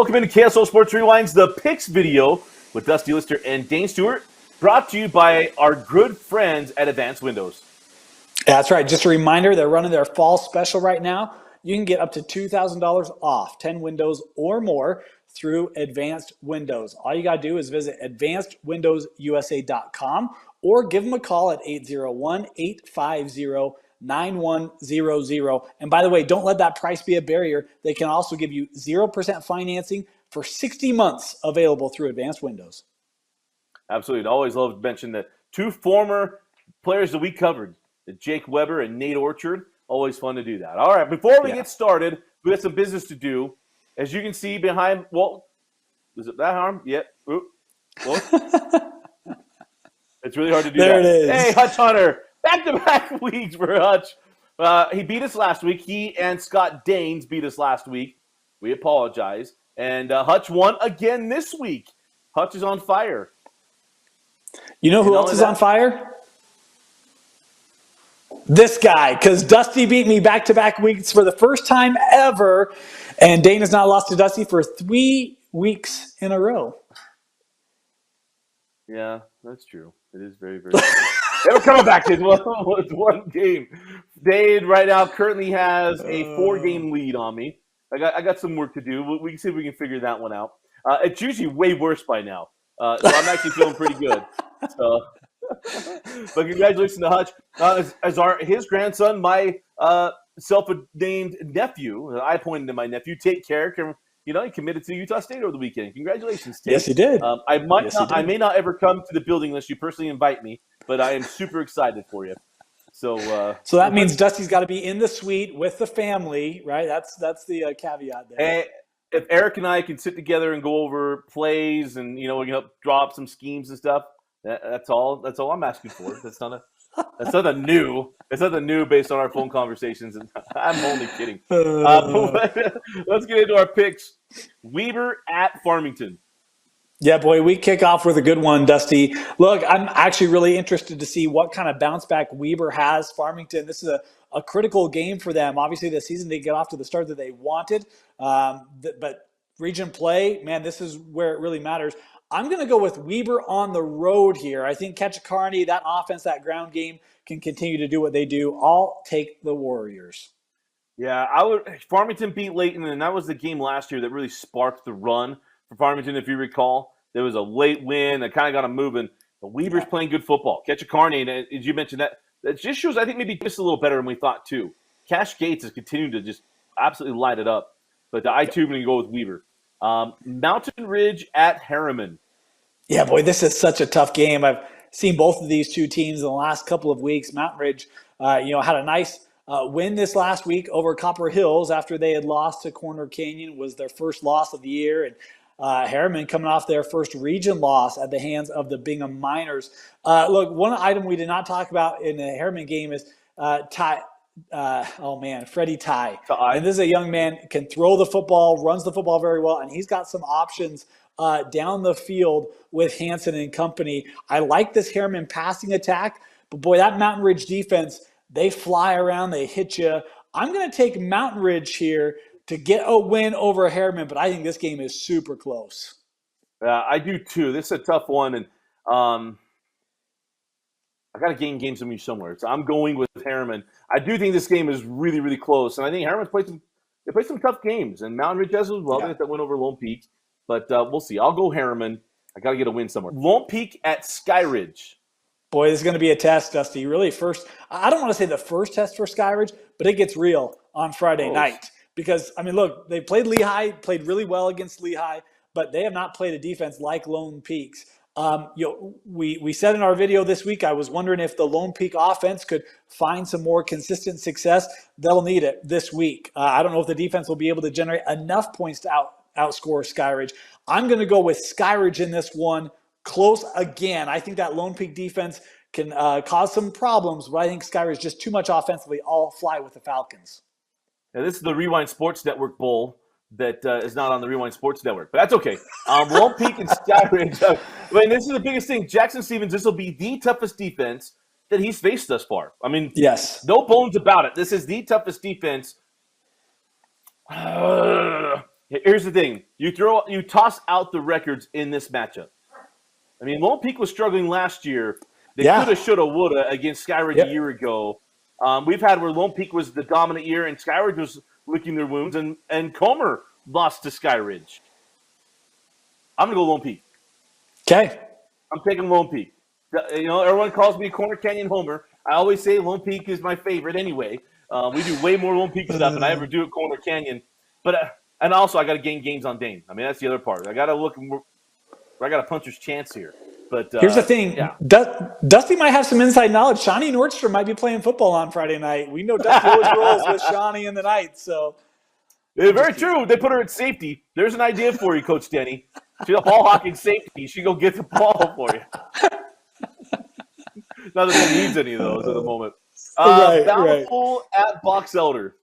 Welcome into KSL Sports Rewind's The Picks video with Dusty Litster and Dane Stewart, brought to you by our good friends at Advanced Windows. That's right. Just a reminder, they're running their fall special right now. You can get up to $2,000 off 10 windows or more through Advanced Windows. All you got to do is visit advancedwindowsusa.com or give them a call at 801-850-9100. And by the way, don't let that price be a barrier. They can also give you 0% financing for 60 months available through Advanced Windows. Absolutely. Always love to mention the two former players that we covered, Jake Weber and Nate Orchard. Always fun to do that. All right, before we get started, we got some business to do. As you can see behind, well, is it that arm? Yep. Yeah. It's really hard to do there that. It is. Hey, Hutch Hunter. Back-to-back weeks for Hutch. He beat us last week. He and Scott Danes beat us last week. We apologize. And Hutch won again this week. Hutch is on fire. You know who else is on fire? This guy, because Dusty beat me back-to-back weeks for the first time ever, and Dane has not lost to Dusty for 3 weeks in a row. Yeah, that's true. It is very, very true. We're coming back to one game. Dane right now currently has a 4-game lead on me. I got some work to do. We can see if we can figure that one out. It's usually way worse by now, so I'm actually feeling pretty good. So. But congratulations to Hutch. His grandson, my self-named nephew, I pointed to my nephew, Tate Carrick, he committed to Utah State over the weekend. Congratulations, Tate. Yes, he did. I may not ever come to the building unless you personally invite me, but I am super excited for you. So that means Dusty's got to be in the suite with the family, right? That's the caveat there. And if Eric and I can sit together and go over plays and we can help draw up some schemes and stuff. That's all I'm asking for. That's nothing new based on our phone conversations. And I'm only kidding. Let's get into our picks. Weber at Farmington. Yeah, boy, we kick off with a good one, Dusty. Look, I'm actually really interested to see what kind of bounce back Weber has. Farmington, this is a critical game for them. Obviously, this season they get off to the start that they wanted. But region play, man, this is where it really matters. I'm going to go with Weber on the road here. I think Ketchikarni, that offense, that ground game can continue to do what they do. I'll take the Warriors. Yeah, Farmington beat Layton, and that was the game last year that really sparked the run for Farmington, if you recall. There was a late win that kind of got them moving. But Weber's playing good football. Ketchikarni, as you mentioned, that just shows, I think, maybe just a little better than we thought, too. Cash Gates is continuing to just absolutely light it up. But I, too, am going to go with Weber. Mountain Ridge at Harriman. Yeah, boy, this is such a tough game. I've seen both of these two teams in the last couple of weeks. Mountain Ridge, had a nice win this last week over Copper Hills after they had lost to Corner Canyon. Was their first loss of the year. And Harriman coming off their first region loss at the hands of the Bingham Miners. Look, one item we did not talk about in the Harriman game is Freddie Ty. And this is a young man, can throw the football, runs the football very well, and he's got some options down the field with Hansen and company. I like this Harriman passing attack, but boy, that Mountain Ridge defense, they fly around, they hit you. I'm going to take Mountain Ridge here to get a win over Harriman, but I think this game is super close. I do too. This is a tough one, and I got to gain games from you somewhere. So I'm going with Harriman. I do think this game is really, really close, and I think Harriman's played some tough games, and Mountain Ridge has as well. They got that win over Lone Peak. But we'll see. I'll go Harriman. I got to get a win somewhere. Lone Peak at Skyridge. Boy, this is going to be a test, Dusty. Really first, I don't want to say the first test for Skyridge, but it gets real on Friday night. Because, look, they played Lehigh, played really well against Lehigh, but they have not played a defense like Lone Peak's. We said in our video this week, I was wondering if the Lone Peak offense could find some more consistent success. They'll need it this week. I don't know if the defense will be able to generate enough points to outscore Skyridge. I'm going to go with Skyridge in this one. Close again. I think that Lone Peak defense can cause some problems, but I think Skyridge just too much offensively. I'll fly with the Falcons. Now, this is the Rewind Sports Network Bowl that is not on the Rewind Sports Network, but that's okay. Lone Peak and Skyridge. This is the biggest thing. Jackson Stevens, this will be the toughest defense that he's faced thus far. Yes. No bones about it. This is the toughest defense. Here's the thing: you toss out the records in this matchup. I mean, Lone Peak was struggling last year. They coulda, shoulda, woulda against Skyridge a year ago. We've had where Lone Peak was the dominant year, and Skyridge was licking their wounds, and Comer lost to Skyridge. I'm gonna go Lone Peak. Okay. I'm taking Lone Peak. Everyone calls me Corner Canyon Homer. I always say Lone Peak is my favorite anyway. We do way more Lone Peak stuff than I ever do at Corner Canyon. But and also I got to gain games on Dane. I mean, that's the other part. I got to look where I got a puncher's chance here. But here's the thing. Yeah. Dusty might have some inside knowledge. Shawnee Nordstrom might be playing football on Friday night. We know Dusty always rolls with Shawnee in the night. So very true. They put her at safety. There's an idea for you, Coach Denny. She's a ball hawking safety. She go get the ball for you. Not that he needs any of those at the moment. Bountiful at Box Elder.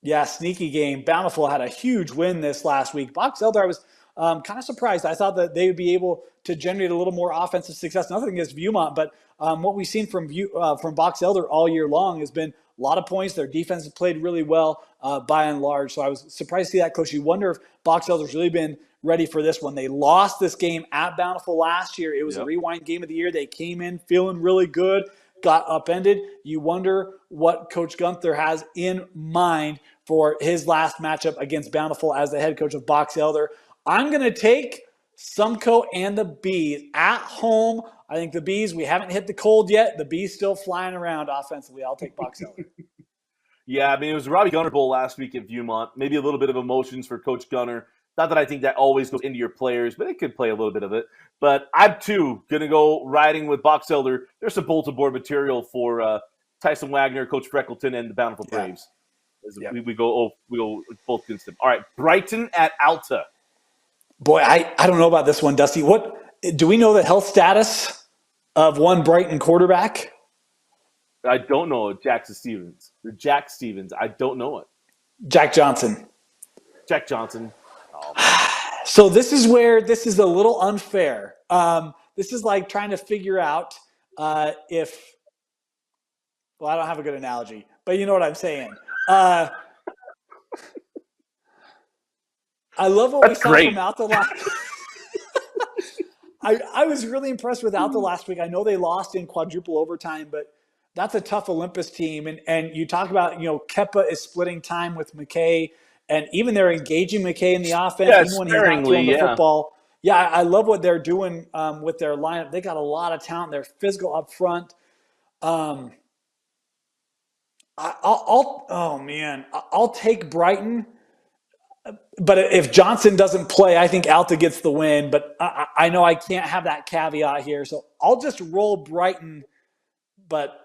Yeah, sneaky game. Bountiful had a huge win this last week. Box Elder, I was kind of surprised. I thought that they would be able to generate a little more offensive success. Nothing against Viewmont, but what we've seen from Box Elder all year long has been a lot of points. Their defense has played really well by and large. So I was surprised to see that, Coach. You wonder if Box Elder's really been ready for this one. They lost this game at Bountiful last year. It was a rewind game of the year. They came in feeling really good, got upended. You wonder what Coach Gunther has in mind for his last matchup against Bountiful as the head coach of Box Elder. I'm going to take Sumco and the Bees at home. I think the Bees, we haven't hit the cold yet. The Bees still flying around offensively. I'll take Box Elder. Yeah, I mean, it was Robbie Gunner Bowl last week at Viewmont. Maybe a little bit of emotions for Coach Gunner. Not that I think that always goes into your players, but it could play a little bit of it. But I'm, too, going to go riding with Box Elder. There's some bulletin board material for Tyson Wagner, Coach Freckleton, and the Bountiful Braves. We go both against them. All right, Brighton at Alta. Boy, I don't know about this one, Dusty. What do we know the health status of one Brighton quarterback? I don't know it. Jack Stevens. I don't know it. Jack Johnson. Jack Johnson. So this is where this is a little unfair. This is like trying to figure out if – well, I don't have a good analogy, but you know what I'm saying. I love what we saw from Alta last I was really impressed with Alta last week. I know they lost in quadruple overtime, but that's a tough Olympus team. And you talk about, Keppa is splitting time with McKay, and even they're engaging McKay in the offense, even when he's not throwing the football. Yeah, I love what they're doing with their lineup. They got a lot of talent. They're physical up front. I'll take Brighton. But if Johnson doesn't play, I think Alta gets the win. But I know I can't have that caveat here. So I'll just roll Brighton, but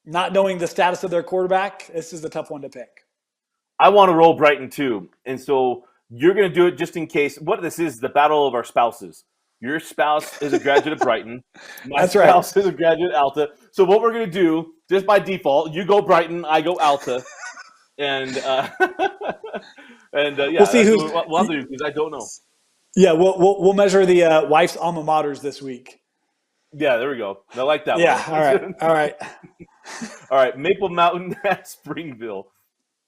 not knowing the status of their quarterback, this is a tough one to pick. I want to roll Brighton too. And so you're going to do it just in case. What this is the battle of our spouses. Your spouse is a graduate of Brighton. My spouse is a graduate at Alta. So what we're going to do, just by default, you go Brighton, I go Alta. And we'll see who's we'll do because I don't know. Yeah, we'll measure the wife's alma maters this week. Yeah, there we go. I like that. Yeah, one. all right. All right, Maple Mountain at Springville.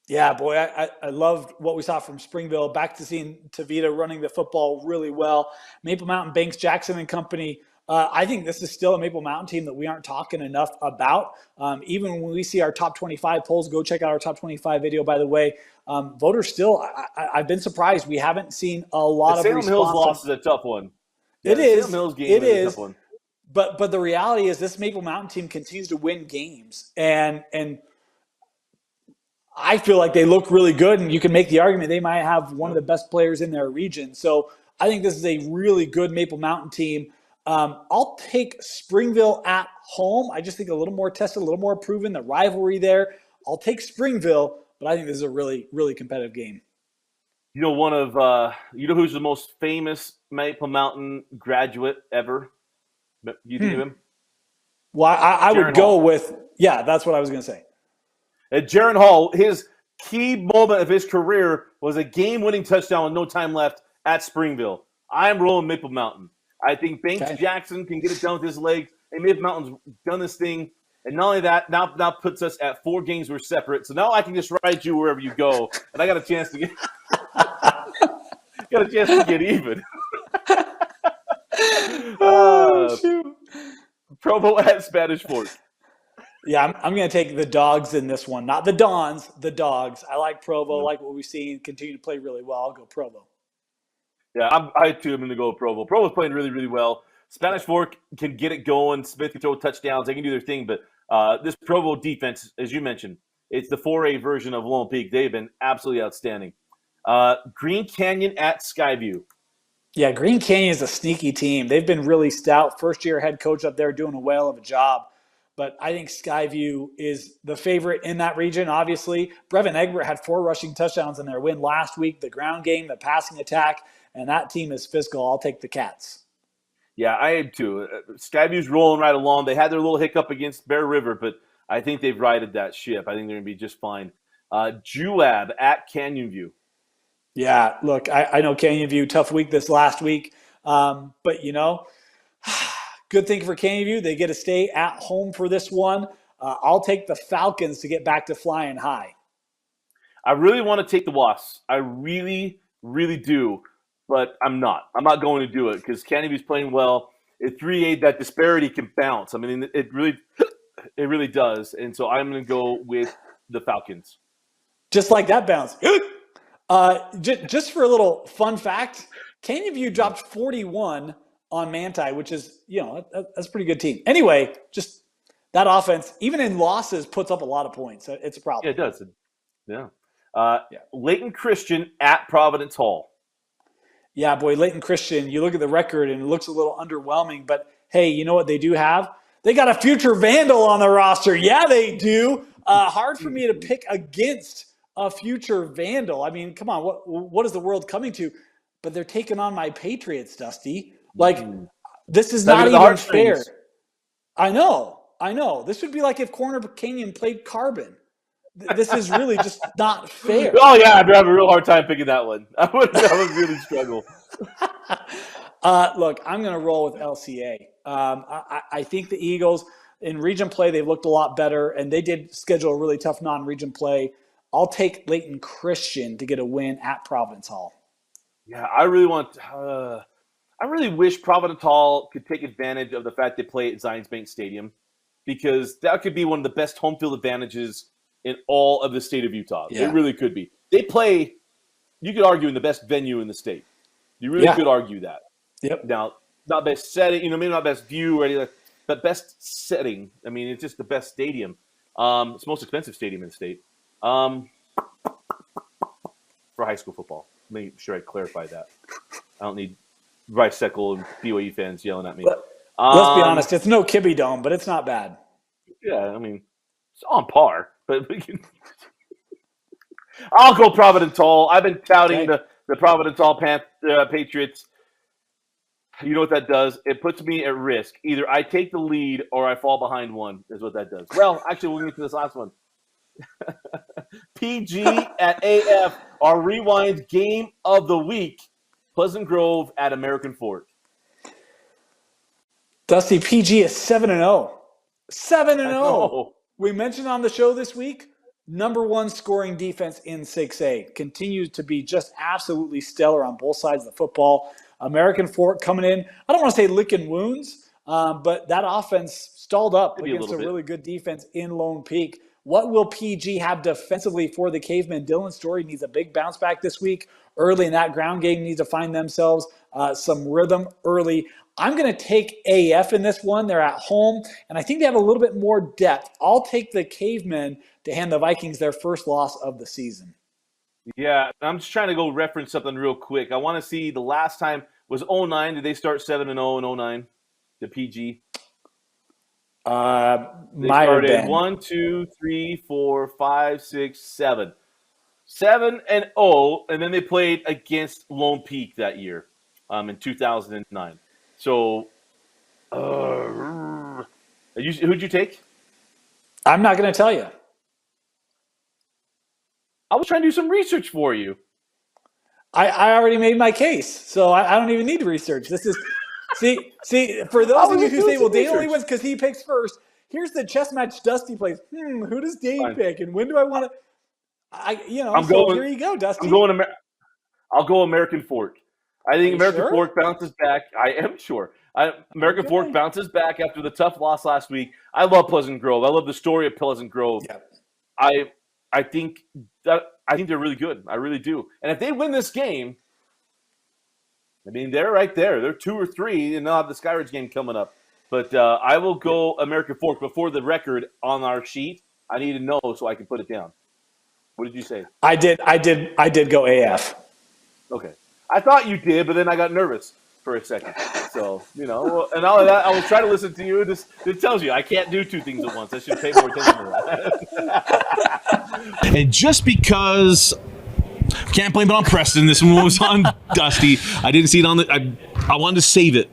Yeah, boy, I loved what we saw from Springville. Back to seeing Tavita running the football really well. Maple Mountain, Banks, Jackson, and company. I think this is still a Maple Mountain team that we aren't talking enough about. Even when we see our top 25 polls, go check out our top 25 video, by the way. Voters still, I've been surprised. We haven't seen a lot of response. Salem Hills loss is a tough one. Yeah, it is. Salem Hills game is a tough one. But the reality is this Maple Mountain team continues to win games. And I feel like they look really good, and you can make the argument they might have one of the best players in their region. So I think this is a really good Maple Mountain team. I'll take Springville at home. I just think a little more tested, a little more proven, the rivalry there. I'll take Springville, but I think this is a really, really competitive game. You know, who's the most famous Maple Mountain graduate ever? You think of him? Well, I would go with, that's what I was going to say. Jaron Hall, his key moment of his career was a game-winning touchdown with no time left at Springville. I'm rolling Maple Mountain. I think Banks Jackson can get it done with his legs. And Maple Mountain's done this thing. And not only that, now puts us at 4 games we're separate. So now I can just ride you wherever you go. And I got a chance to get Got a chance to get even. Shoot. Provo at Spanish Fork. Yeah, I'm going to take the Dogs in this one. Not the Dons, the Dogs. I like Provo, like what we've seen, continue to play really well. I'll go Provo. Yeah, I too am going to go with Provo. Provo's playing really, really well. Spanish Fork can get it going. Smith can throw touchdowns. They can do their thing. But this Provo defense, as you mentioned, it's the 4A version of Lone Peak. They've been absolutely outstanding. Green Canyon at Skyview. Yeah, Green Canyon is a sneaky team. They've been really stout. First-year head coach up there doing a whale of a job. But I think Skyview is the favorite in that region, obviously. Brevin Egbert had 4 rushing touchdowns in their win last week. The ground game, the passing attack, and that team is physical. I'll take the Cats. Yeah, I am too. Skyview's rolling right along. They had their little hiccup against Bear River, but I think they've righted that ship. I think they're going to be just fine. Juab at Canyon View. Yeah, look, I know Canyon View, tough week this last week. But, good thing for Canyon View. They get to stay at home for this one. I'll take the Falcons to get back to flying high. I really want to take the Wasps. I really, really do. But I'm not. I'm not going to do it because Canyon View's playing well. At 3A, that disparity can bounce. I mean, it really does. And so I'm going to go with the Falcons. Just like that bounce. Just for a little fun fact, Canyon View dropped 41 on Manti, which is, that's a pretty good team. Anyway, just that offense, even in losses, puts up a lot of points. It's a problem. Yeah, it does. Yeah. Layton Christian at Providence Hall. Yeah, boy, Layton Christian, you look at the record and it looks a little underwhelming, but hey, you know what they do have? They got a future Vandal on the roster. Yeah, they do. Hard for me to pick against a future Vandal. I mean, come on, what is the world coming to? But they're taking on my Patriots, Dusty. This is not even fair. I know. This would be like if Corner Canyon played Carbon. This is really just not fair. Oh, yeah, I'd have a real hard time picking that one. I would really struggle. Look, I'm going to roll with LCA. I think the Eagles, in region play, they've looked a lot better, and they did schedule a really tough non-region play. I'll take Layton Christian to get a win at Providence Hall. Yeah, I really wish Providence Hall could take advantage of the fact they play at Zions Bank Stadium because that could be one of the best home field advantages in all of the state of Utah. Yeah. It really could be. They play, you could argue, in the best venue in the state. You really could argue that. Yep. Now, not best setting, maybe not best view or anything, but best setting. I mean, it's just the best stadium. It's the most expensive stadium in the state. For high school football. Make sure I clarify that. I don't need Rice Seckle and BYU fans yelling at me. Let's be honest, it's no Kibbe Dome, but it's not bad. Yeah, I mean, it's on par. But I'll go Providence Hall. I've been touting the Providence Hall Patriots. You know what that does? It puts me at risk. Either I take the lead or I fall behind one is what that does. Well, actually, we'll get to this last one. PG at AF, our rewind game of the week. Pleasant Grove at American Fork. Dusty, PG is 7-0. 7-0. We mentioned on the show this week, number 1 scoring defense in 6A. Continues to be just absolutely stellar on both sides of the football. American Fork coming in, I don't want to say licking wounds, but that offense stalled up against a really good defense in Lone Peak. What will PG have defensively for the Cavemen? Dylan Story needs a big bounce back this week. Early in that ground game needs to find themselves some rhythm early. I'm going to take AF in this one. They're at home, and I think they have a little bit more depth. I'll take the Cavemen to hand the Vikings their first loss of the season. Yeah, I'm just trying to go reference something real quick. I want to see the last time was 09. Did they start 7-0 in 09? The PG? They started 1, 2, 3, 4, 5, 6, 7. 7-0, and then they played against Lone Peak that year in 2009. So, who'd you take? I'm not going to tell you. I was trying to do some research for you. I already made my case, so I don't even need to research. This is see for those of you who say, "Well, Dane only wins because he picks first." Here's the chess match Dusty plays. Who does Dane pick, and when do I want to? Here you go, Dusty. I'll go American Fork. I think you American sure? Fork bounces back. I am sure. American Fork bounces back after the tough loss last week. I love Pleasant Grove. I love the story of Pleasant Grove. Yeah. I think they're really good. I really do. And if they win this game, I mean, they're right there. They're 2 or 3, and they'll have the Skyridge game coming up. But I will go American Fork. But for the record on our sheet, I need to know so I can put it down. What did you say? I did go AF. Okay. I thought you did, but then I got nervous for a second. So, and all of that, I was trying to listen to you. It tells you I can't do 2 things at once. I should pay more attention to that. And just because can't blame it on Preston, this one was on Dusty. I didn't see it on I wanted to save it,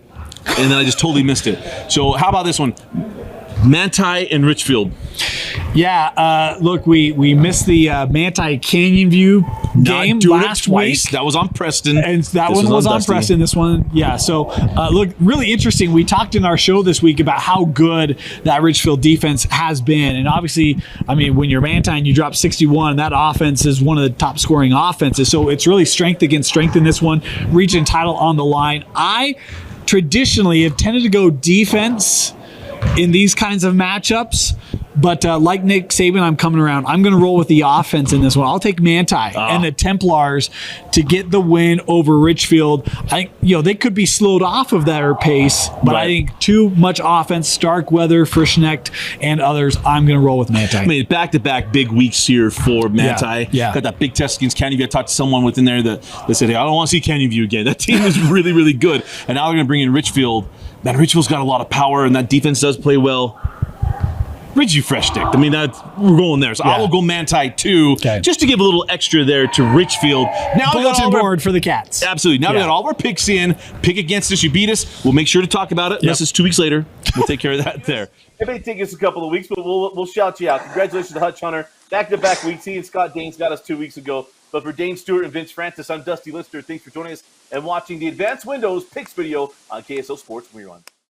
and then I just totally missed it. So how about this one? Manti and Richfield. Yeah, look, we missed the Manti Canyon View game last week. That was on Preston. And that one was on Preston, this one. Yeah, so look, really interesting. We talked in our show this week about how good that Richfield defense has been. And obviously, I mean, when you're Manti and you drop 61, that offense is one of the top scoring offenses. So it's really strength against strength in this one. Region title on the line. I traditionally have tended to go defense in these kinds of matchups. But like Nick Saban, I'm coming around. I'm going to roll with the offense in this one. I'll take Manti and the Templars to get the win over Richfield. I think they could be slowed off of their pace, but I think too much offense. Starkweather, Frischnecht, and others. I'm going to roll with Manti. I mean, back-to-back big weeks here for Manti. Yeah. Got that big test against Canyon View. I talked to someone within there that said, "Hey, I don't want to see Canyon View again. That team is really, really good." And now they're going to bring in Richfield. Man, Richfield's got a lot of power, and that defense does play well. Reggie Freshdick. I mean, we're going there. So I will go Manti too, just to give a little extra there to Richfield. Now bulletin board for the Cats. Absolutely. Now we got all our picks in. Pick against us. You beat us. We'll make sure to talk about it. Unless it's 2 weeks later. We'll take care of that there. It may take us a couple of weeks, but we'll shout you out. Congratulations to Hutch Hunter. Back-to-back weeks. He and Scott Danes got us 2 weeks ago. But for Dane, Stewart, and Vince Francis, I'm Dusty Litster. Thanks for joining us and watching the Advanced Windows Picks video on KSL Sports Rerun.